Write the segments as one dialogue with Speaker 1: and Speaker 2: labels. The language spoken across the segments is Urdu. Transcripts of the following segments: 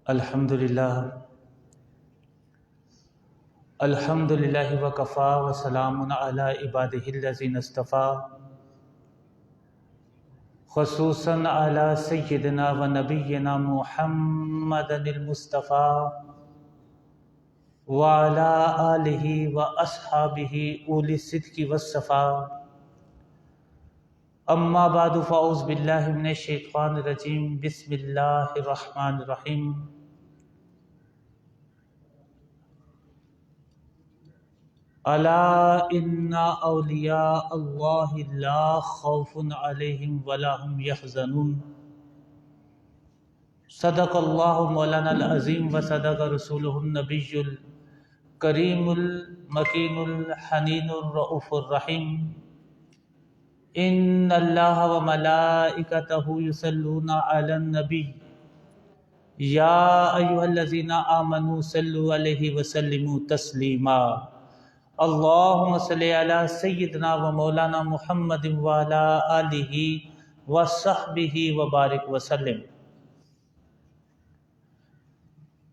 Speaker 1: الحمدللہ وکفا وسلام علی عبادہ الذین اصطفیٰ خصوصاً علی سیدنا و نبینا محمد المصطفیٰ وعلی آلہ و اصحابہ اولی الصدق والصفاء اما بعد فاعوذ باللہ من الشیطان الرجیم بسم اللہ الرحمن الرحیم الا ان اولیاء اللہ لا خوف علیہم ولا هم یحزنون صدق اللہ مولانا العظیم وصدق رسولہ النبی الکریم المکین الحنین الرؤوف الرحیم ان اللہ وملائکتہ یصلون علی النبی یا ایھا الذین آمنوا صلوا علیہ وسلموا تسلیما اللہم صلی علی سیدنا و مولانا محمد وعلی آلہ وصحبہ وبارک وسلم۔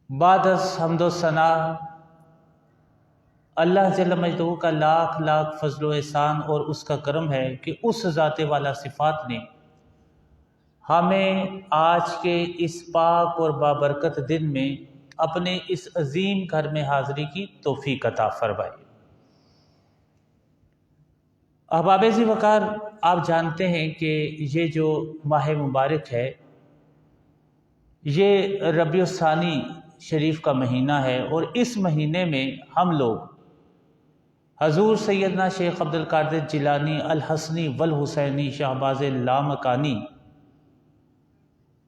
Speaker 1: بعد از حمد و ثنا اللہ جل مجدہ کا لاکھ لاکھ فضل و احسان اور اس کا کرم ہے کہ اس ذات والا صفات نے ہمیں آج کے اس پاک اور بابرکت دن میں اپنے اس عظیم گھر میں حاضری کی توفیق عطا فرمائی۔ احباب ذی وقار، آپ جانتے ہیں کہ یہ جو ماہ مبارک ہے یہ ربیع الثانی شریف کا مہینہ ہے، اور اس مہینے میں ہم لوگ حضور سیدنا شیخ عبدالقادر جیلانی الحسنی والحسینی شہباز لامکانی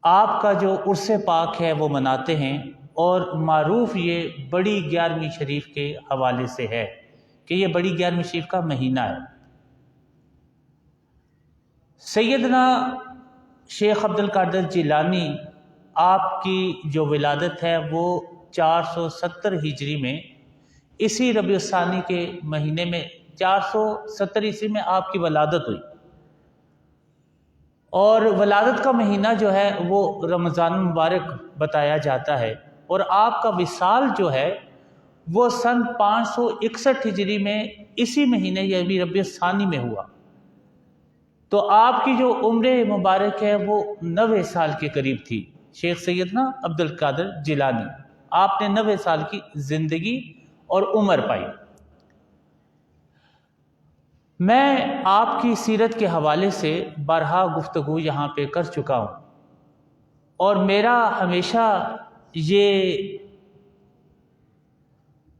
Speaker 1: آپ کا جو عرس پاک ہے وہ مناتے ہیں، اور معروف یہ بڑی 11ویں شریف کے حوالے سے ہے کہ یہ بڑی 11ویں شریف کا مہینہ ہے۔ سیدنا شیخ عبدالقادر جیلانی آپ کی جو ولادت ہے وہ 470 ہجری میں اسی ربیع الثانی کے مہینے میں 470 عیسوی میں آپ کی ولادت ہوئی، اور ولادت کا مہینہ جو ہے وہ رمضان مبارک بتایا جاتا ہے، اور آپ کا وصال جو ہے وہ سن 561 ہجری میں اسی مہینے یعنی ربیع الثانی میں ہوا۔ تو آپ کی جو عمر مبارک ہے وہ 90 سال کے قریب تھی۔ شیخ سیدنا عبدالقادر جیلانی آپ نے 90 سال کی زندگی اور عمر پائی۔ میں آپ کی سیرت کے حوالے سے بارہا گفتگو یہاں پہ کر چکا ہوں، اور میرا ہمیشہ یہ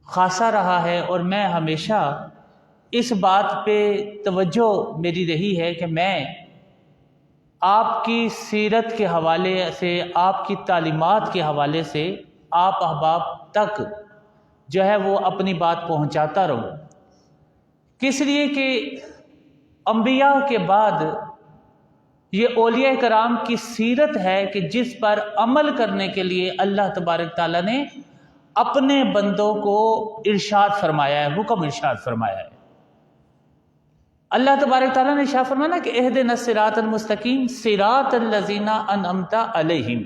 Speaker 1: خاصہ رہا ہے، اور میں ہمیشہ اس بات پہ توجہ میری رہی ہے کہ میں آپ کی سیرت کے حوالے سے، آپ کی تعلیمات کے حوالے سے آپ احباب تک جو ہے وہ اپنی بات پہنچاتا رہوں، کس لیے کہ انبیاء کے بعد یہ اولیاء کرام کی سیرت ہے کہ جس پر عمل کرنے کے لیے اللہ تبارک تعالیٰ نے اپنے بندوں کو ارشاد فرمایا ہے، حکم ارشاد فرمایا ہے۔ اللہ تبارک تعالیٰ نے ارشاد فرمایا کہ اہدنا الصراط المستقیم صراط الذین انعمت علیہم۔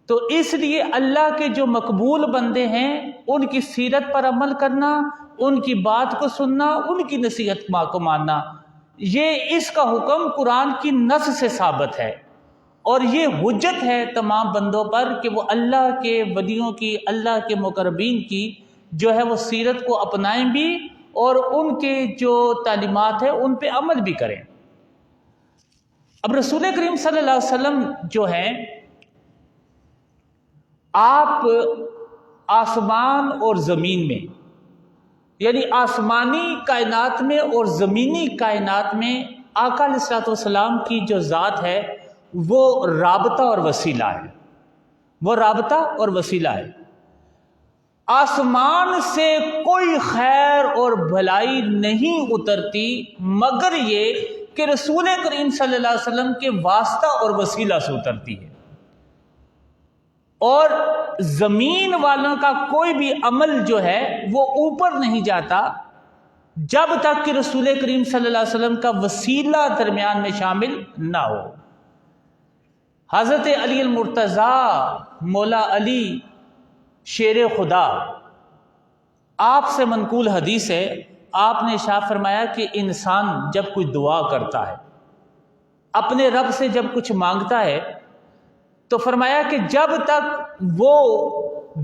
Speaker 1: تو اس لیے اللہ کے جو مقبول بندے ہیں ان کی سیرت پر عمل کرنا، ان کی بات کو سننا، ان کی نصیحت کو ماننا، یہ اس کا حکم قرآن کی نص سے ثابت ہے، اور یہ حجت ہے تمام بندوں پر کہ وہ اللہ کے ولیوں کی، اللہ کے مقربین کی جو ہے وہ سیرت کو اپنائیں بھی، اور ان کے جو تعلیمات ہیں ان پہ عمل بھی کریں۔ اب رسول کریم صلی اللہ علیہ وسلم جو ہیں آپ آسمان اور زمین میں، یعنی آسمانی کائنات میں اور زمینی کائنات میں آقا علیہ الصلوۃ والسلام کی جو ذات ہے وہ رابطہ اور وسیلہ ہے، وہ رابطہ اور وسیلہ ہے۔ آسمان سے کوئی خیر اور بھلائی نہیں اترتی مگر یہ کہ رسول کریم صلی اللہ علیہ وسلم کے واسطہ اور وسیلہ سے اترتی ہے، اور زمین والوں کا کوئی بھی عمل جو ہے وہ اوپر نہیں جاتا جب تک کہ رسول کریم صلی اللہ علیہ وسلم کا وسیلہ درمیان میں شامل نہ ہو۔ حضرت علی المرتضیٰ مولا علی شیر خدا، آپ سے منقول حدیث ہے، آپ نے ارشاد فرمایا کہ انسان جب کوئی دعا کرتا ہے، اپنے رب سے جب کچھ مانگتا ہے، تو فرمایا کہ جب تک وہ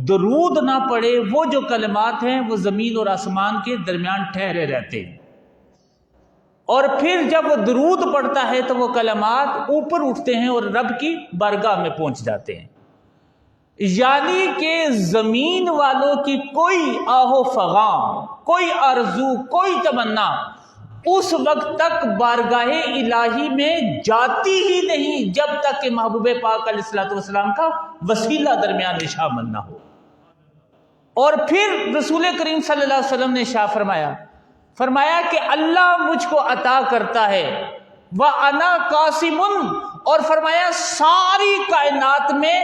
Speaker 1: درود نہ پڑے، وہ جو کلمات ہیں وہ زمین اور آسمان کے درمیان ٹھہرے رہتے ہیں، اور پھر جب وہ درود پڑتا ہے تو وہ کلمات اوپر اٹھتے ہیں اور رب کی بارگاہ میں پہنچ جاتے ہیں۔ یعنی کہ زمین والوں کی کوئی آہو فغاں، کوئی آرزو، کوئی تمنا اس وقت تک بارگاہ الہی میں جاتی ہی نہیں جب تک کہ محبوب پاک علیہ الصلوۃ والسلام کا وسیلہ درمیان میں شامل نہ ہو۔ اور پھر رسول کریم صلی اللہ علیہ وسلم نے ارشاد فرمایا کہ اللہ مجھ کو عطا کرتا ہے وَأَنَا قَاسِمٌ، اور فرمایا ساری کائنات میں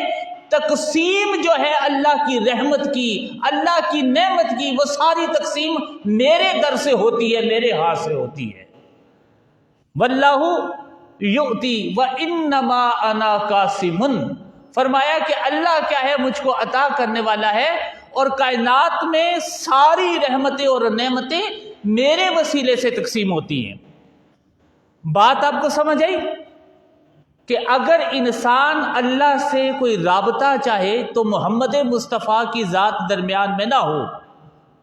Speaker 1: تقسیم جو ہے اللہ کی رحمت کی، اللہ کی نعمت کی، وہ ساری تقسیم میرے در سے ہوتی ہے، میرے ہاتھ سے ہوتی ہے۔ وَاللَّهُ يُؤْتِي وَإِنَّمَا أَنَا قَاسِمٌ، فرمایا کہ اللہ کیا ہے، مجھ کو عطا کرنے والا ہے، اور کائنات میں ساری رحمتیں اور نعمتیں میرے وسیلے سے تقسیم ہوتی ہیں۔ بات آپ کو سمجھ آئی کہ اگر انسان اللہ سے کوئی رابطہ چاہے تو محمد مصطفیٰ کی ذات درمیان میں نہ ہو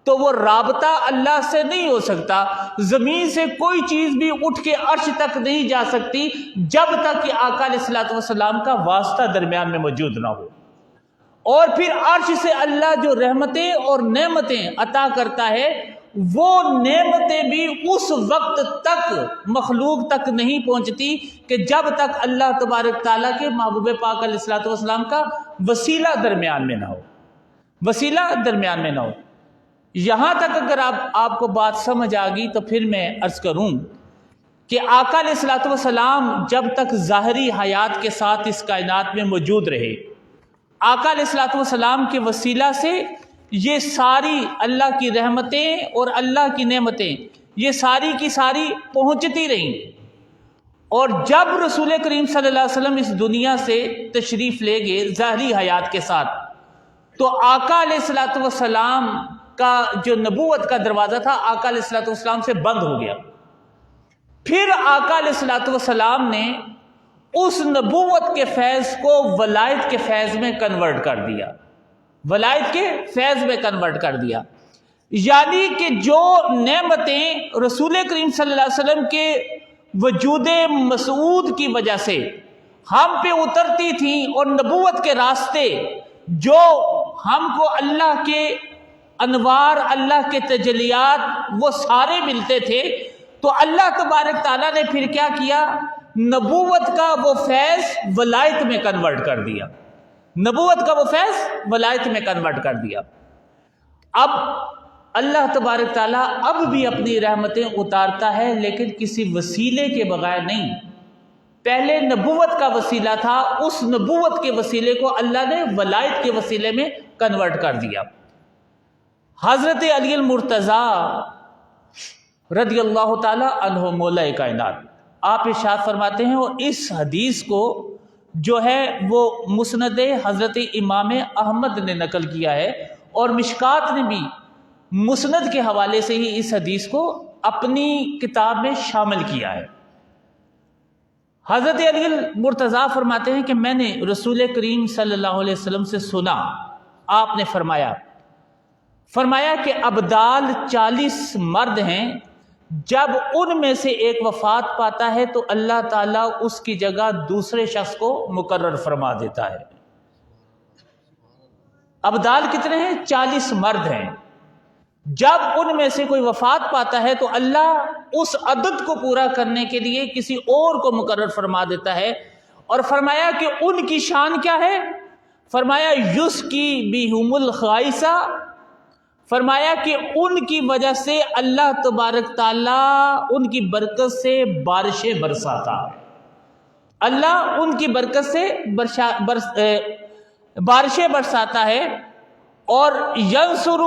Speaker 1: تو وہ رابطہ اللہ سے نہیں ہو سکتا۔ زمین سے کوئی چیز بھی اٹھ کے عرش تک نہیں جا سکتی جب تک کہ آقا علیہ الصلوۃ والسلام کا واسطہ درمیان میں موجود نہ ہو۔ اور پھر عرش سے اللہ جو رحمتیں اور نعمتیں عطا کرتا ہے، وہ نعمتیں بھی اس وقت تک مخلوق تک نہیں پہنچتی کہ جب تک اللہ تبارک تعالیٰ کے محبوب پاک علیہ الصلوۃ والسلام کا وسیلہ درمیان میں نہ ہو، وسیلہ درمیان میں نہ ہو۔ یہاں تک اگر آپ کو بات سمجھ آ گئی تو پھر میں عرض کروں کہ آقا علیہ الصلوۃ والسلام جب تک ظاہری حیات کے ساتھ اس کائنات میں موجود رہے، آقا علیہ الصلوۃ والسلام کے وسیلہ سے یہ ساری اللہ کی رحمتیں اور اللہ کی نعمتیں یہ ساری کی ساری پہنچتی رہیں۔ اور جب رسول کریم صلی اللہ علیہ وسلم اس دنیا سے تشریف لے گئے ظاہری حیات کے ساتھ، تو آقا علیہ الصلوۃ والسلام کا جو نبوت کا دروازہ تھا آقا علیہ الصلوۃ والسلام سے بند ہو گیا۔ پھر آقا علیہ الصلوۃ والسلام نے اس نبوت کے فیض کو ولایت کے فیض میں کنورٹ کر دیا، ولایت کے فیض میں کنورٹ کر دیا۔ یعنی کہ جو نعمتیں رسول کریم صلی اللہ علیہ وسلم کے وجود مسعود کی وجہ سے ہم پہ اترتی تھیں، اور نبوت کے راستے جو ہم کو اللہ کے انوار، اللہ کے تجلیات وہ سارے ملتے تھے، تو اللہ تبارک تعالیٰ نے پھر کیا کیا، نبوت کا وہ فیض ولایت میں کنورٹ کر دیا، نبوت کا وہ فیض ولایت میں کنورٹ کر دیا۔ اب اللہ تبارک تعالیٰ اب بھی اپنی رحمتیں اتارتا ہے، لیکن کسی وسیلے کے بغیر نہیں۔ پہلے نبوت کا وسیلہ تھا، اس نبوت کے وسیلے کو اللہ نے ولایت کے وسیلے میں کنورٹ کر دیا۔ حضرت علی المرتضیٰ رضی اللہ تعالی عنہ مولا کائنات، آپ ارشاد فرماتے ہیں، اور اس حدیث کو جو ہے وہ مسند حضرت امام احمد نے نقل کیا ہے، اور مشکات نے بھی مسند کے حوالے سے ہی اس حدیث کو اپنی کتاب میں شامل کیا ہے۔ حضرت علی المرتضیٰ فرماتے ہیں کہ میں نے رسول کریم صلی اللہ علیہ وسلم سے سنا، آپ نے فرمایا کہ ابدال 40 مرد ہیں، جب ان میں سے ایک وفات پاتا ہے تو اللہ تعالیٰ اس کی جگہ دوسرے شخص کو مقرر فرما دیتا ہے۔ ابدال کتنے ہیں؟ 40 مرد ہیں۔ جب ان میں سے کوئی وفات پاتا ہے تو اللہ اس عدد کو پورا کرنے کے لیے کسی اور کو مقرر فرما دیتا ہے، اور فرمایا کہ ان کی شان کیا ہے؟ فرمایا یسقی بہم الغیث، فرمایا کہ ان کی وجہ سے اللہ تبارک تعالیٰ ان کی برکت سے بارشیں برساتا ہے، اللہ ان کی برکت سے بارشیں برساتا ہے، اور ینصر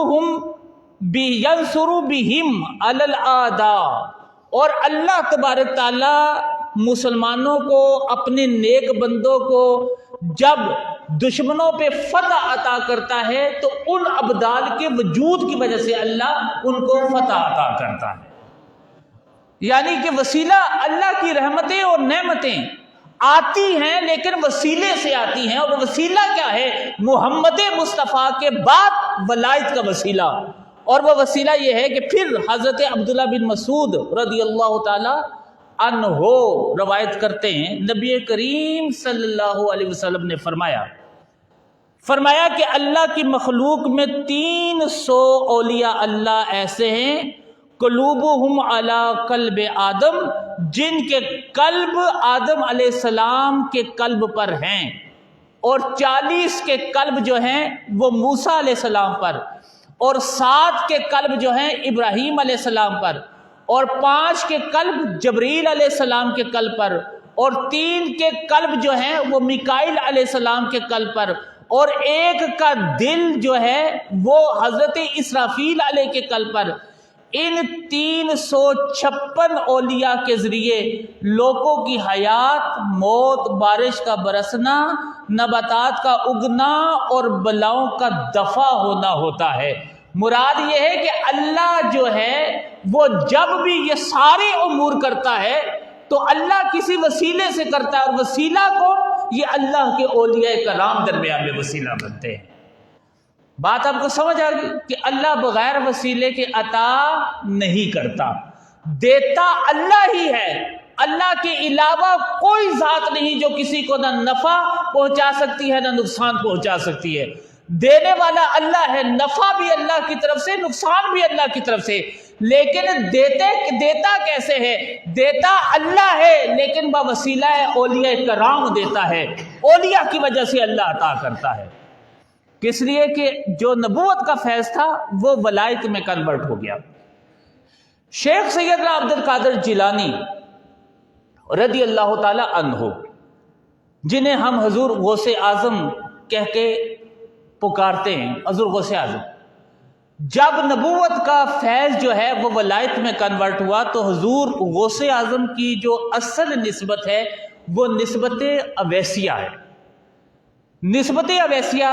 Speaker 1: بہم علی الاعداء، اور اللہ تبارک تعالیٰ مسلمانوں کو، اپنے نیک بندوں کو جب دشمنوں پہ فتح عطا کرتا ہے تو ان ابدال کے وجود کی وجہ سے اللہ ان کو فتح عطا کرتا ہے. یعنی کہ وسیلہ اللہ کی رحمتیں اور نعمتیں آتی ہیں لیکن وسیلے سے آتی ہیں، اور وسیلہ کیا ہے؟ محمد مصطفیٰ کے بعد ولایت کا وسیلہ. اور وہ وسیلہ یہ ہے کہ پھر حضرت عبداللہ بن مسعود رضی اللہ تعالی عنہ روایت کرتے ہیں، نبی کریم صلی اللہ علیہ وسلم نے فرمایا کہ اللہ کی مخلوق میں 300 اولیاء اللہ ایسے ہیں، قلوبہم علی قلب آدم، جن کے قلب آدم علیہ السلام کے قلب پر ہیں، اور 40 کے قلب جو ہیں وہ موسیٰ علیہ السلام پر، اور 7 کے قلب جو ہیں ابراہیم علیہ السلام پر، اور 5 کے قلب جبریل علیہ السلام کے قلب پر، اور 3 کے قلب جو ہیں وہ میکائیل علیہ السلام کے قلب پر، اور 1 کا دل جو ہے وہ حضرت اسرافیل علیہ کے قلب پر. ان 356 اولیاء کے ذریعے لوگوں کی حیات، موت، بارش کا برسنا، نباتات کا اگنا اور بلاؤں کا دفع ہونا ہوتا ہے. مراد یہ ہے کہ اللہ جو ہے وہ جب بھی یہ سارے امور کرتا ہے تو اللہ کسی وسیلے سے کرتا ہے، اور وسیلہ کون؟ یہ اللہ کے اولیاء کرام درمیان میں وسیلہ بنتے ہیں. بات آپ کو سمجھ آ گئی کہ اللہ بغیر وسیلے کے عطا نہیں کرتا، دیتا اللہ ہی ہے. اللہ کے علاوہ کوئی ذات نہیں جو کسی کو نہ نفع پہنچا سکتی ہے نہ نقصان پہنچا سکتی ہے. دینے والا اللہ ہے، نفع بھی اللہ کی طرف سے، نقصان بھی اللہ کی طرف سے. لیکن دیتا کیسے ہے؟ دیتا اللہ ہے لیکن بوسیلہ اولیاء کرام دیتا ہے. اولیاء کی وجہ سے اللہ عطا کرتا ہے. کس لیے کہ جو نبوت کا فیض تھا وہ ولایت میں کنورٹ ہو گیا. شیخ سیدنا عبد القادر جیلانی رضی اللہ تعالی عنہ، جنہیں ہم حضور غوث اعظم کہہ کے پکارتے ہیں، حضور غوث اعظم، جب نبوت کا فیض جو ہے وہ ولایت میں کنورٹ ہوا تو حضور غوث اعظم کی جو اصل نسبت ہے وہ نسبت اویسیہ ہے. نسبت اویسیہ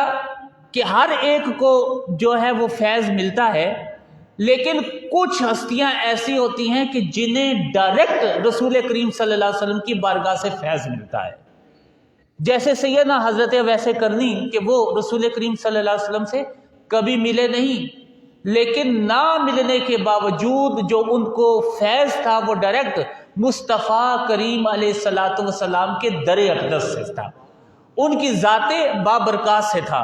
Speaker 1: کہ ہر ایک کو جو ہے وہ فیض ملتا ہے، لیکن کچھ ہستیاں ایسی ہوتی ہیں کہ جنہیں ڈائریکٹ رسول کریم صلی اللہ علیہ وسلم کی بارگاہ سے فیض ملتا ہے. جیسے سیدنا حضرت ویسے کرنی کہ وہ رسول کریم صلی اللہ علیہ وسلم سے کبھی ملے نہیں، لیکن نہ ملنے کے باوجود جو ان کو فیض تھا وہ ڈائریکٹ مصطفیٰ کریم علیہ الصلوۃ والسلام کے در اقدس سے تھا، ان کی ذات بابرکات سے تھا.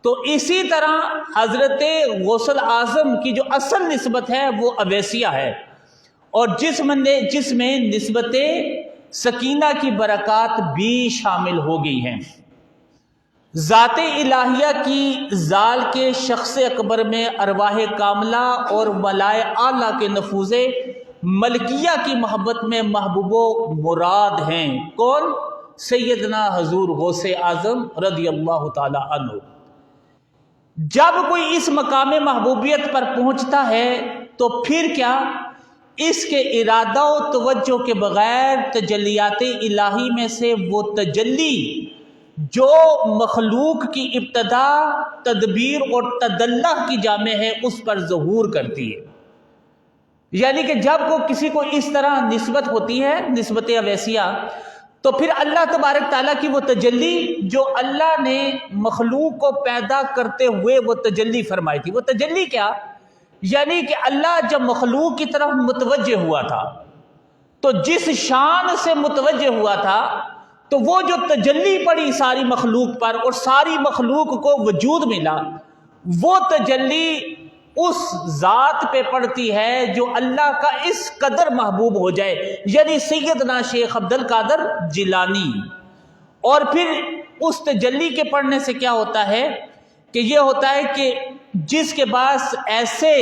Speaker 1: تو اسی طرح حضرت غوث اعظم کی جو اصل نسبت ہے وہ اویسیہ ہے، اور جس میں نسبت سکینہ کی برکات بھی شامل ہو گئی ہیں. ذات الہیہ کی ذال کے شخص اکبر میں ارواح کاملہ اور ملائے اعلیٰ کے نفوذ ملکیہ کی محبت میں محبوب و مراد ہیں. کون؟ سیدنا حضور غوث اعظم رضی اللہ تعالی عنہ. جب کوئی اس مقام محبوبیت پر پہنچتا ہے تو پھر کیا اس کے ارادہ و توجہ کے بغیر تجلیات الہی میں سے وہ تجلی جو مخلوق کی ابتدا، تدبیر اور تدلہ کی جامع ہے اس پر ظہور کرتی ہے. یعنی کہ جب کو کسی کو اس طرح نسبت ہوتی ہے، نسبت اویسیہ، تو پھر اللہ تبارک تعالیٰ کی وہ تجلی جو اللہ نے مخلوق کو پیدا کرتے ہوئے وہ تجلی فرمائی تھی. وہ تجلی کیا؟ یعنی کہ اللہ جب مخلوق کی طرف متوجہ ہوا تھا تو جس شان سے متوجہ ہوا تھا تو وہ جو تجلی پڑی ساری مخلوق پر اور ساری مخلوق کو وجود ملا، وہ تجلی اس ذات پہ پڑتی ہے جو اللہ کا اس قدر محبوب ہو جائے، یعنی سیدنا شیخ عبد القادر جیلانی. اور پھر اس تجلی کے پڑھنے سے کیا ہوتا ہے کہ یہ ہوتا ہے کہ جس کے پاس ایسے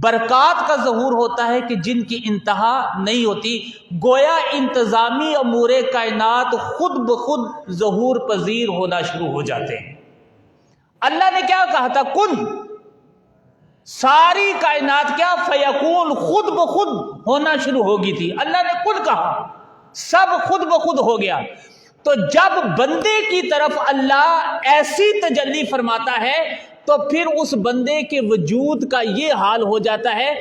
Speaker 1: برکات کا ظہور ہوتا ہے کہ جن کی انتہا نہیں ہوتی، گویا انتظامی امور کائنات خود بخود ظہور پذیر ہونا شروع ہو جاتے ہیں. اللہ نے کیا کہا تھا؟ کن، ساری کائنات کیا فیکون خود بخود ہونا شروع ہوگی تھی. اللہ نے کن کہا سب خود بخود ہو گیا۔ تو جب بندے کی طرف اللہ ایسی تجلی فرماتا ہے تو پھر اس بندے کے وجود کا یہ حال ہو جاتا ہے،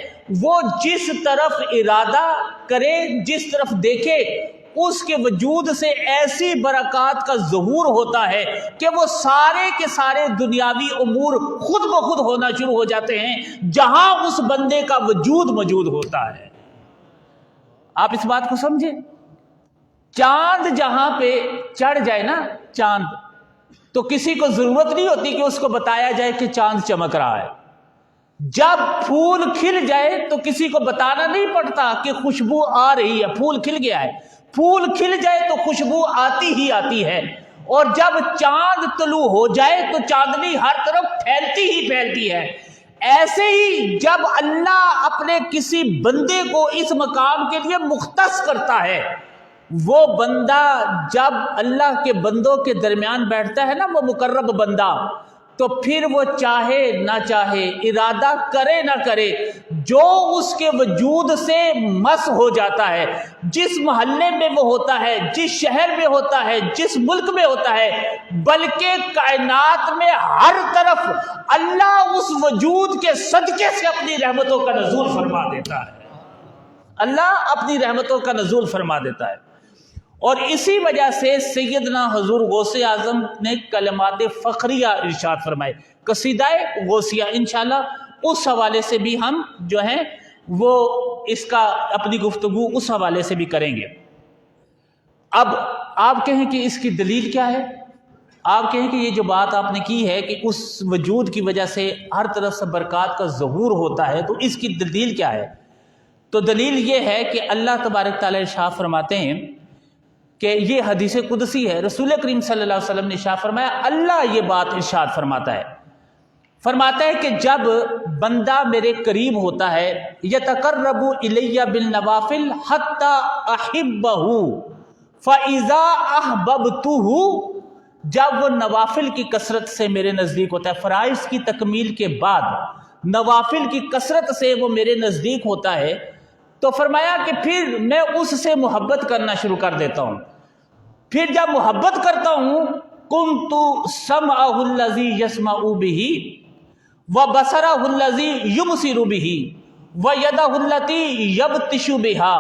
Speaker 1: وہ جس طرف ارادہ کرے، جس طرف دیکھے، اس کے وجود سے ایسی برکات کا ظہور ہوتا ہے کہ وہ سارے کے سارے دنیاوی امور خود بخود ہونا شروع ہو جاتے ہیں جہاں اس بندے کا وجود موجود ہوتا ہے۔ آپ اس بات کو سمجھیں، چاند جہاں پہ چڑھ جائے نا، چاند، تو کسی کو ضرورت نہیں ہوتی کہ اس کو بتایا جائے کہ چاند چمک رہا ہے۔ جب پھول کھل جائے تو کسی کو بتانا نہیں پڑتا کہ خوشبو آ رہی ہے، پھول کھل گیا ہے۔ پھول کھل جائے تو خوشبو آتی ہی آتی ہے، اور جب چاند طلوع ہو جائے تو چاندنی ہر طرف پھیلتی ہی پھیلتی ہے۔ ایسے ہی جب اللہ اپنے کسی بندے کو اس مقام کے لیے مختص کرتا ہے، وہ بندہ جب اللہ کے بندوں کے درمیان بیٹھتا ہے نا، وہ مقرب بندہ، تو پھر وہ چاہے نہ چاہے، ارادہ کرے نہ کرے، جو اس کے وجود سے مس ہو جاتا ہے، جس محلے میں وہ ہوتا ہے، جس شہر میں ہوتا ہے، جس ملک میں ہوتا ہے، بلکہ کائنات میں ہر طرف اللہ اس وجود کے صدقے سے اپنی رحمتوں کا نزول فرما دیتا ہے۔ اللہ اپنی رحمتوں کا نزول فرما دیتا ہے۔ اور اسی وجہ سے سیدنا حضور غوث اعظم نے کلمات فخریہ ارشاد فرمائے، قصیدہ غوثیہ، انشاءاللہ اس حوالے سے بھی ہم جو ہیں وہ اس کا اپنی گفتگو اس حوالے سے بھی کریں گے۔ اب آپ کہیں کہ اس کی دلیل کیا ہے؟ آپ کہیں کہ یہ جو بات آپ نے کی ہے کہ اس وجود کی وجہ سے ہر طرف سے برکات کا ظہور ہوتا ہے، تو اس کی دلیل کیا ہے؟ تو دلیل یہ ہے کہ اللہ تبارک تعالیٰ ارشاد فرماتے ہیں کہ یہ حدیث قدسی ہے، رسول کریم صلی اللہ علیہ وسلم نے ارشاد فرمایا، اللہ یہ بات ارشاد فرماتا ہے کہ جب بندہ میرے قریب ہوتا ہے، یتقرب الی بالنوافل حتی احبہ فاذا احببتہ، جب وہ نوافل کی کثرت سے میرے نزدیک ہوتا ہے، فرائض کی تکمیل کے بعد نوافل کی کثرت سے وہ میرے نزدیک ہوتا ہے، تو فرمایا کہ پھر میں اس سے محبت کرنا شروع کر دیتا ہوں۔ پھر جب محبت کرتا ہوں، کنت سمعہ الذی یسمع بہ وبصرہ الذی یبصر بہ ویدہ التی یبطش بہا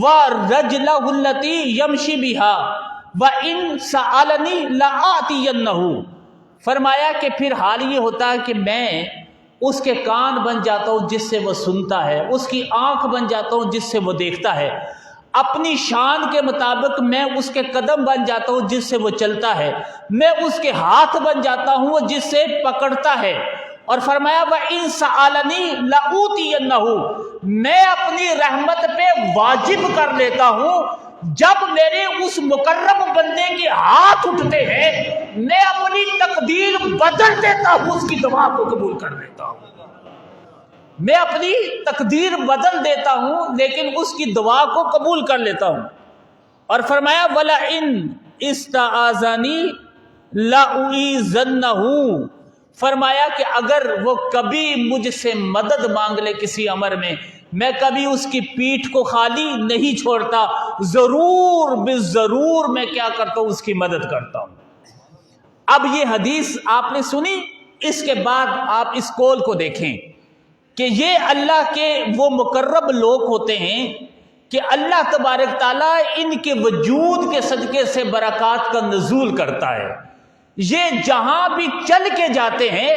Speaker 1: ورجلہ التی یمشی بہا وان سألنی لآتینہ، فرمایا کہ پھر حال یہ ہوتا ہے کہ میں اس کے کان بن جاتا ہوں جس سے وہ سنتا ہے، اس کی آنکھ بن جاتا ہوں جس سے وہ دیکھتا ہے، اپنی شان کے مطابق میں اس کے قدم بن جاتا ہوں جس سے وہ چلتا ہے، میں اس کے ہاتھ بن جاتا ہوں جس سے پکڑتا ہے۔ اور فرمایا وَإِن سَأَلَنِي لَأُوتِيَنَّهُ، میں اپنی رحمت پہ واجب کر لیتا ہوں، جب میرے اس مقرب بندے کے ہاتھ اٹھتے ہیں میں اپنی تقدیر بدل دیتا ہوں، اس کی دعا کو قبول کر لیتا ہوں، میں اپنی تقدیر بدل دیتا ہوں لیکن اس کی دعا کو قبول کر لیتا ہوں۔ اور فرمایا وَلَئِنْ اسْتَعَاذَنِي لَأُعِيذَنَّهُ، فرمایا کہ اگر وہ کبھی مجھ سے مدد مانگ لے کسی امر میں کبھی اس کی پیٹھ کو خالی نہیں چھوڑتا، ضرور بالضرور میں کیا کرتا ہوں، اس کی مدد کرتا ہوں۔ اب یہ حدیث آپ نے سنی، اس کے بعد آپ اس قول کو دیکھیں کہ یہ اللہ کے وہ مقرب لوگ ہوتے ہیں کہ اللہ تبارک تعالیٰ ان کے وجود کے صدقے سے برکات کا نزول کرتا ہے۔ یہ جہاں بھی چل کے جاتے ہیں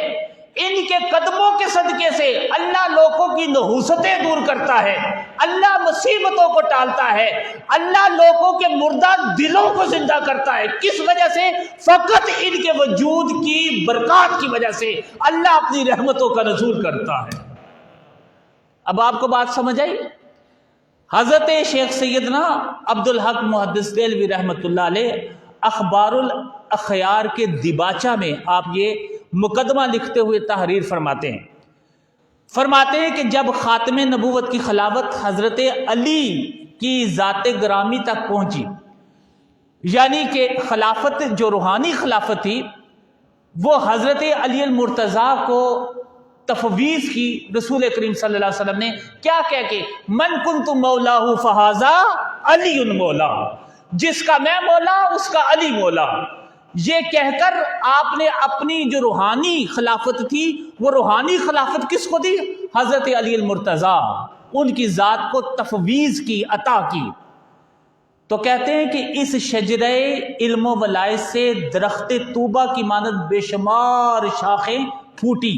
Speaker 1: ان کے قدموں کے صدقے سے اللہ لوگوں کی نحوستیں دور کرتا ہے، اللہ مصیبتوں کو ٹالتا ہے، اللہ لوگوں کے مردہ دلوں کو زندہ کرتا ہے۔ کس وجہ سے؟ فقط ان کے وجود کی برکات کی وجہ سے اللہ اپنی رحمتوں کا نزول کرتا ہے۔ اب آپ کو بات سمجھ آئی؟ حضرت شیخ سیدنا عبدالحق محدث دہلوی رحمۃ اللہ علیہ اخبار الاخیار کے دیباچہ میں آپ یہ مقدمہ لکھتے ہوئے تحریر فرماتے ہیں کہ جب خاتم نبوت کی خلافت حضرت علی کی ذات گرامی تک پہنچی، یعنی کہ خلافت جو روحانی خلافت تھی وہ حضرت علی المرتضیٰ کو تفویض کی رسول کریم صلی اللہ علیہ وسلم نے، کیا کہہ کے من کنت مولاہ فہذا علی مولا، جس کا میں مولا اس کا علی مولا۔ یہ کہہ کر آپ نے اپنی جو روحانی خلافت تھی وہ روحانی خلافت کس کو دی؟ حضرت علی المرتضیٰ، ان کی ذات کو تفویض کی، عطا کی۔ تو کہتے ہیں کہ اس شجرہ علم و ولایت سے درخت طوبہ کی مانند بے شمار شاخیں پھوٹی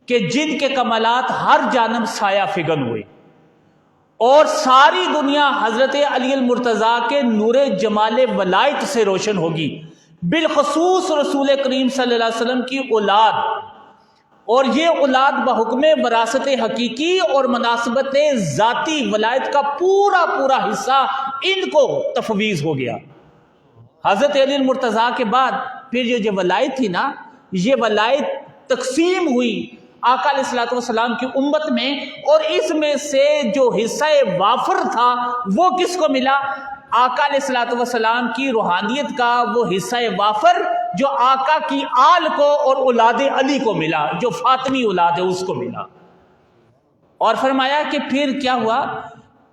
Speaker 1: کہ جن کے کمالات ہر جانب سایہ فگن ہوئے، اور ساری دنیا حضرت علی المرتضیٰ کے نور جمال ولایت سے روشن ہوگی، بالخصوص رسول کریم صلی اللہ علیہ وسلم کی اولاد، اور یہ اولاد بحکم وراثت حقیقی اور مناسبت ذاتی ولایت کا پورا پورا حصہ ان کو تفویض ہو گیا۔ حضرت علی المرتضیٰ کے بعد پھر یہ ولایت تھی نا، یہ ولایت تقسیم ہوئی آقا علیہ الصلوۃ والسلام کی امت میں، اور اس میں سے جو حصہ وافر تھا وہ کس کو ملا؟ آقا علیہ الصلوۃ والسلام کی روحانیت کا وہ حصہ وافر جو آقا کی آل کو اور اولاد علی کو ملا، جو فاطمی اولاد ہے اس کو ملا۔ اور فرمایا کہ پھر کیا ہوا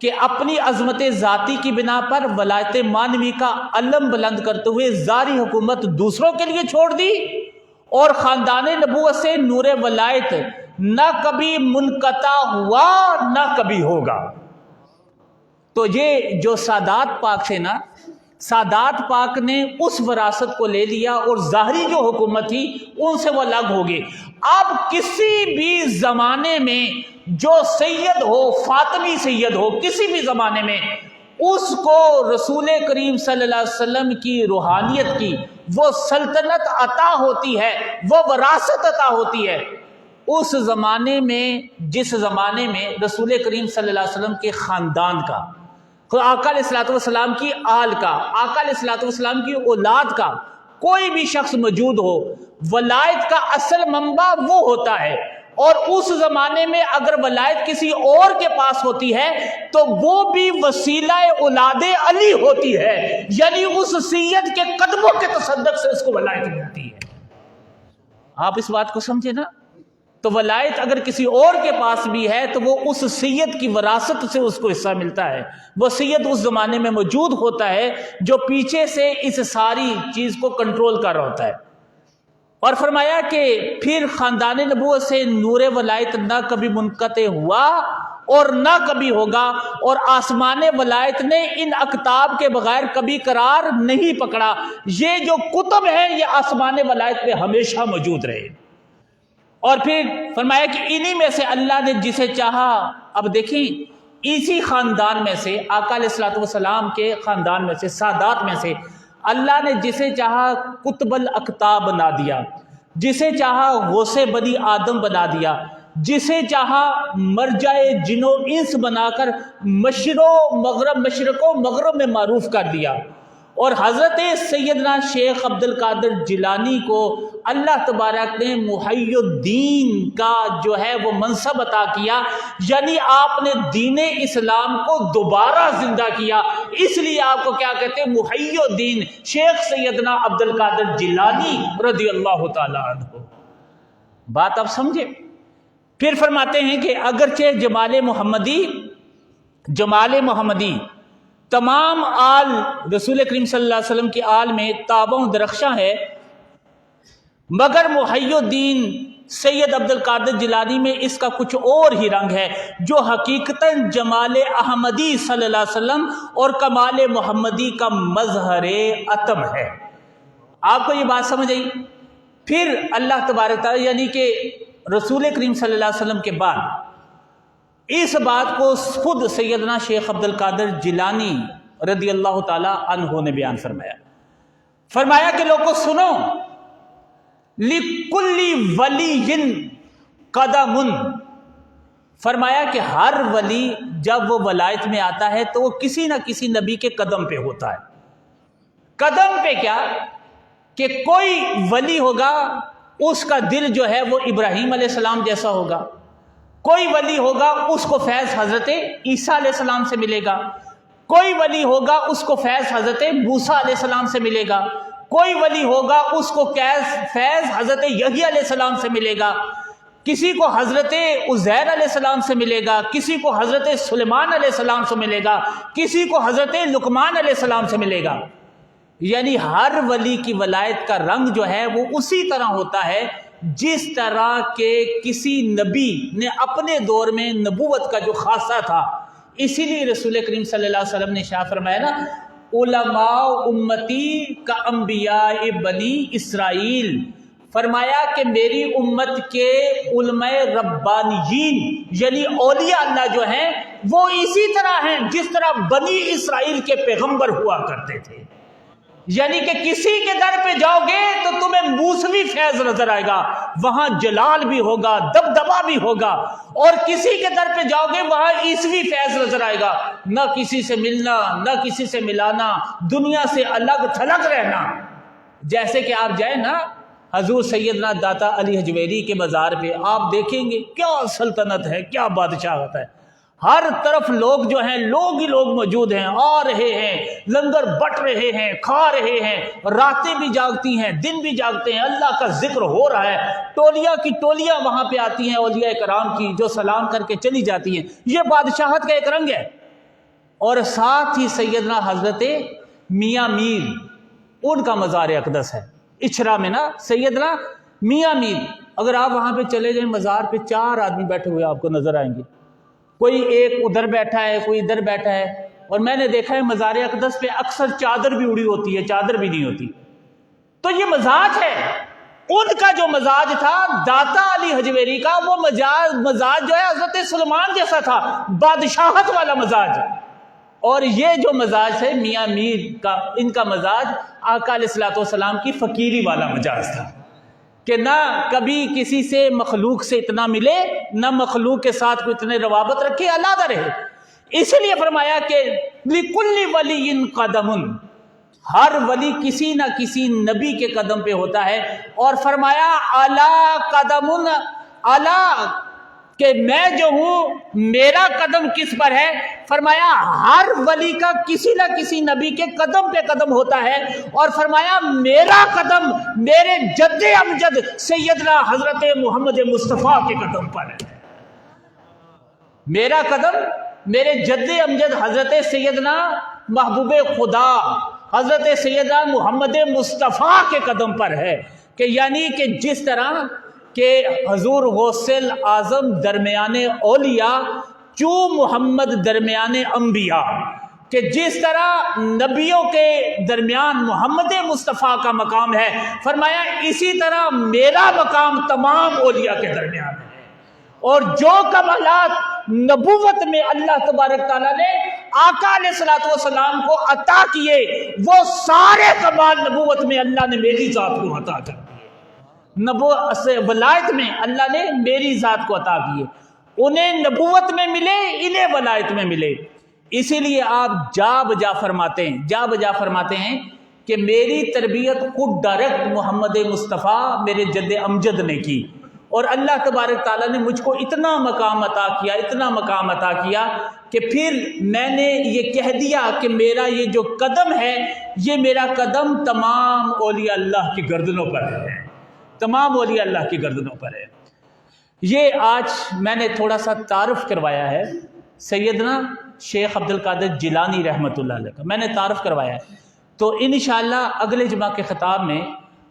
Speaker 1: کہ اپنی عظمت ذاتی کی بنا پر ولایت مانوی کا علم بلند کرتے ہوئے ظاہری حکومت دوسروں کے لیے چھوڑ دی، اور خاندان نبوت سے نور ولایت نہ کبھی منقطع ہوا نہ کبھی ہوگا۔ تو یہ جو سادات پاک تھے نا، سادات پاک نے اس وراثت کو لے لیا، اور ظاہری جو حکومت تھی ان سے وہ الگ ہو گئے۔ اب کسی بھی زمانے میں جو سید ہو، فاطمی سید ہو، کسی بھی زمانے میں، اس کو رسول کریم صلی اللہ علیہ وسلم کی روحانیت کی وہ سلطنت عطا ہوتی ہے، وہ وراثت عطا ہوتی ہے۔ اس زمانے میں، جس زمانے میں رسول کریم صلی اللہ علیہ وسلم کے خاندان کا، آقا علیہ الصلوۃ والسلام کی آل کا، آقا علیہ الصلوۃ والسلام کی اولاد کا کوئی بھی شخص موجود ہو، ولایت کا اصل منبع وہ ہوتا ہے۔ اور اس زمانے میں اگر ولایت کسی اور کے پاس ہوتی ہے تو وہ بھی وسیلہ اولاد علی ہوتی ہے، یعنی اس سید کے قدموں کے تصدق سے اس کو ولایت ملتی ہے۔ آپ اس بات کو سمجھے نا؟ تو ولایت اگر کسی اور کے پاس بھی ہے تو وہ اس سید کی وراثت سے اس کو حصہ ملتا ہے، وہ سید اس زمانے میں موجود ہوتا ہے جو پیچھے سے اس ساری چیز کو کنٹرول کر رہا ہوتا ہے۔ اور فرمایا کہ پھر خاندان نبوت سے نور ولایت نہ کبھی منقطع ہوا اور نہ کبھی ہوگا، اور آسمان ولایت نے ان اقطاب کے بغیر کبھی قرار نہیں پکڑا۔ یہ جو کتب ہیں یہ آسمان ولایت پہ ہمیشہ موجود رہے۔ اور پھر فرمایا کہ انہی میں سے اللہ نے جسے چاہا، اب دیکھیں اسی خاندان میں سے، آقا علیہ الصلوۃ والسلام کے خاندان میں سے، سادات میں سے اللہ نے جسے چاہا قطب الاقطاب بنا دیا، جسے چاہا غوث بنی آدم بنا دیا، جسے چاہا مرجع جن و انس بنا کر مشرق و مغرب میں معروف کر دیا۔ اور حضرت سیدنا شیخ عبد القادر جیلانی کو اللہ تبارک نے محی الدین کا جو ہے وہ منصب عطا کیا، یعنی آپ نے دین اسلام کو دوبارہ زندہ کیا، اس لیے آپ کو کیا کہتے ہیں؟ محی الدین شیخ سیدنا عبد القادر جیلانی رضی اللہ تعالی عنہ۔ بات آپ سمجھے؟ پھر فرماتے ہیں کہ اگرچہ جمال محمدی تمام آل رسول کریم صلی اللہ علیہ وسلم کی آل میں تابع و درخشاں ہے، مگر محی الدین سید عبد القادر جیلانی میں اس کا کچھ اور ہی رنگ ہے، جو حقیقتاً جمال احمدی صلی اللہ علیہ وسلم اور کمال محمدی کا مظہر عتم ہے۔ آپ کو یہ بات سمجھ آئی؟ پھر اللہ تبارک تعالیٰ یعنی کہ رسول کریم صلی اللہ علیہ وسلم کے بعد اس بات کو خود سیدنا شیخ عبد القادر جیلانی رضی اللہ تعالی عنہ نے بیان فرمایا کہ لوگوں سنو، لِكُلِّ وَلِيٍّ قَدَمٌ، فرمایا کہ ہر ولی جب وہ ولایت میں آتا ہے تو وہ کسی نہ کسی نبی کے قدم پہ ہوتا ہے۔ قدم پہ کیا کہ کوئی ولی ہوگا اس کا دل جو ہے وہ ابراہیم علیہ السلام جیسا ہوگا، کوئی ولی ہوگا اس کو فیض حضرت عیسیٰ علیہ السلام سے ملے گا، کوئی ولی ہوگا اس کو فیض حضرت موسیٰ علیہ السلام سے ملے گا، کوئی ولی ہوگا اس کو فیض حضرت یحییٰ علیہ السلام سے ملے گا، کسی کو حضرت عزیر علیہ السلام سے ملے گا، کسی کو حضرت سلیمان علیہ السلام سے ملے گا، کسی کو حضرت لقمان علیہ السلام سے ملے گا۔ یعنی ہر ولی کی ولایت کا رنگ جو ہے وہ اسی طرح ہوتا ہے جس طرح کہ کسی نبی نے اپنے دور میں نبوت کا جو خاصہ تھا۔ اسی لیے رسول کریم صلی اللہ علیہ وسلم نے شاہ فرمایا نا، علماء امتی کا انبیاء بنی اسرائیل، فرمایا کہ میری امت کے علماء ربانیین یعنی اولیاء اللہ جو ہیں وہ اسی طرح ہیں جس طرح بنی اسرائیل کے پیغمبر ہوا کرتے تھے۔ یعنی کہ کسی کے در پہ جاؤ گے تو تمہیں موسمی فیض نظر آئے گا، وہاں جلال بھی ہوگا، دبدبا بھی ہوگا، اور کسی کے در پہ جاؤ گے وہاں عیسوی فیض نظر آئے گا، نہ کسی سے ملنا، نہ کسی سے ملانا، دنیا سے الگ تھلگ رہنا۔ جیسے کہ آپ جائیں نا حضور سیدنا داتا علی حجویری کے مزار پہ، آپ دیکھیں گے کیا سلطنت ہے، کیا بادشاہت ہے، ہر طرف لوگ جو ہیں لوگ ہی لوگ موجود ہیں، آ رہے ہیں، لنگر بٹ رہے ہیں، کھا رہے ہیں، راتیں بھی جاگتی ہیں، دن بھی جاگتے ہیں، اللہ کا ذکر ہو رہا ہے، ٹولیاں کی ٹولیاں وہاں پہ آتی ہیں اولیاء کرام کی جو سلام کر کے چلی جاتی ہیں۔ یہ بادشاہت کا ایک رنگ ہے۔ اور ساتھ ہی سیدنا حضرت میاں میر، ان کا مزار اقدس ہے اچھرا میں نا، سیدنا میاں میر، اگر آپ وہاں پہ چلے جائیں مزار پہ 4 آدمی بیٹھے ہوئے آپ کو نظر آئیں گے، کوئی ایک ادھر بیٹھا ہے، کوئی ادھر بیٹھا ہے، اور میں نے دیکھا ہے مزار اقدس پہ اکثر چادر بھی اڑی ہوتی ہے، چادر بھی نہیں ہوتی۔ تو یہ مزاج ہے ان کا، جو مزاج تھا داتا علی حجویری کا، وہ مزاج جو ہے حضرت سلیمان جیسا تھا، بادشاہت والا مزاج۔ اور یہ جو مزاج ہے میاں میر کا، ان کا مزاج آقا علیہ الصلوۃ والسلام کی فقیری والا مزاج تھا کہ نہ کبھی کسی سے مخلوق سے اتنا ملے، نہ مخلوق کے ساتھ کوئی اتنے روابط رکھے، علیحدہ رہے۔ اس لیے فرمایا کہ لِكُلِّ وَلِيٍّ قَدَمٌ، ہر ولی کسی نہ کسی نبی کے قدم پہ ہوتا ہے، اور فرمایا عَلَىٰ قَدَمٌ عَلَىٰ، کہ میں جو ہوں میرا قدم کس پر ہے، فرمایا ہر ولی کا کسی نہ کسی نبی کے قدم پہ قدم ہوتا ہے، اور فرمایا میرا قدم میرے جد امجد سیدنا حضرت محمد مصطفیٰ کے قدم پر ہے۔ میرا قدم میرے جد امجد حضرت سیدنا محبوب خدا حضرت سیدنا محمد مصطفیٰ کے قدم پر ہے، کہ یعنی کہ جس طرح کہ حضور غوث اعظم درمیان اولیاء، چوں محمد درمیان انبیاء، کہ جس طرح نبیوں کے درمیان محمد مصطفیٰ کا مقام ہے، فرمایا اسی طرح میرا مقام تمام اولیاء کے درمیان ہے۔ اور جو کمالات نبوت میں اللہ تبارک تعالیٰ نے آقا علیہ الصلوۃ والسلام کو عطا کیے، وہ سارے کمال نبوت میں اللہ نے میری ذات کو عطا کر دیے۔ ولایت میں اللہ نے میری ذات کو عطا کیے، انہیں نبوت میں ملے، انہیں ولایت میں ملے۔ اسی لیے آپ جا بجا فرماتے ہیں کہ میری تربیت خود ڈائریکٹ محمد مصطفیٰ میرے جد امجد نے کی، اور اللہ تبارک تعالیٰ نے مجھ کو اتنا مقام عطا کیا کہ پھر میں نے یہ کہہ دیا کہ میرا یہ جو قدم ہے، یہ میرا قدم تمام اولیاء اللہ کی گردنوں پر ہے، تمام اولیاء اللہ کی گردنوں پر ہے۔ یہ آج میں نے تھوڑا سا تعارف کروایا ہے سیدنا شیخ عبد القادر جیلانی رحمۃ اللہ علیہ کا، میں نے تعارف کروایا ہے، تو انشاءاللہ اگلے جمعہ کے خطاب میں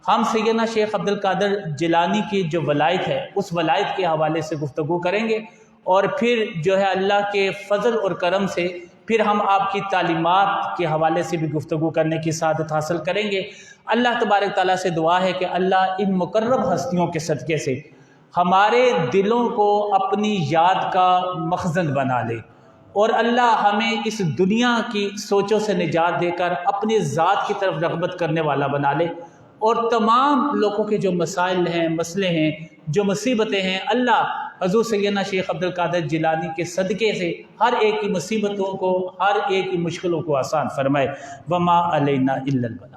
Speaker 1: ہم سیدنا شیخ عبد القادر جیلانی کی جو ولایت ہے اس ولایت کے حوالے سے گفتگو کریں گے، اور پھر جو ہے اللہ کے فضل اور کرم سے پھر ہم آپ کی تعلیمات کے حوالے سے بھی گفتگو کرنے کی سعادت حاصل کریں گے۔ اللہ تبارک تعالیٰ سے دعا ہے کہ اللہ ان مقرب ہستیوں کے صدقے سے ہمارے دلوں کو اپنی یاد کا مخزن بنا لے، اور اللہ ہمیں اس دنیا کی سوچوں سے نجات دے کر اپنی ذات کی طرف رغبت کرنے والا بنا لے، اور تمام لوگوں کے جو مسائل ہیں، مسئلے ہیں، جو مصیبتیں ہیں، اللہ حضور سیدنا شیخ عبد القادر جیلانی کے صدقے سے ہر ایک کی مصیبتوں کو، ہر ایک کی مشکلوں کو آسان فرمائے۔ وما علینا الا البلاغ۔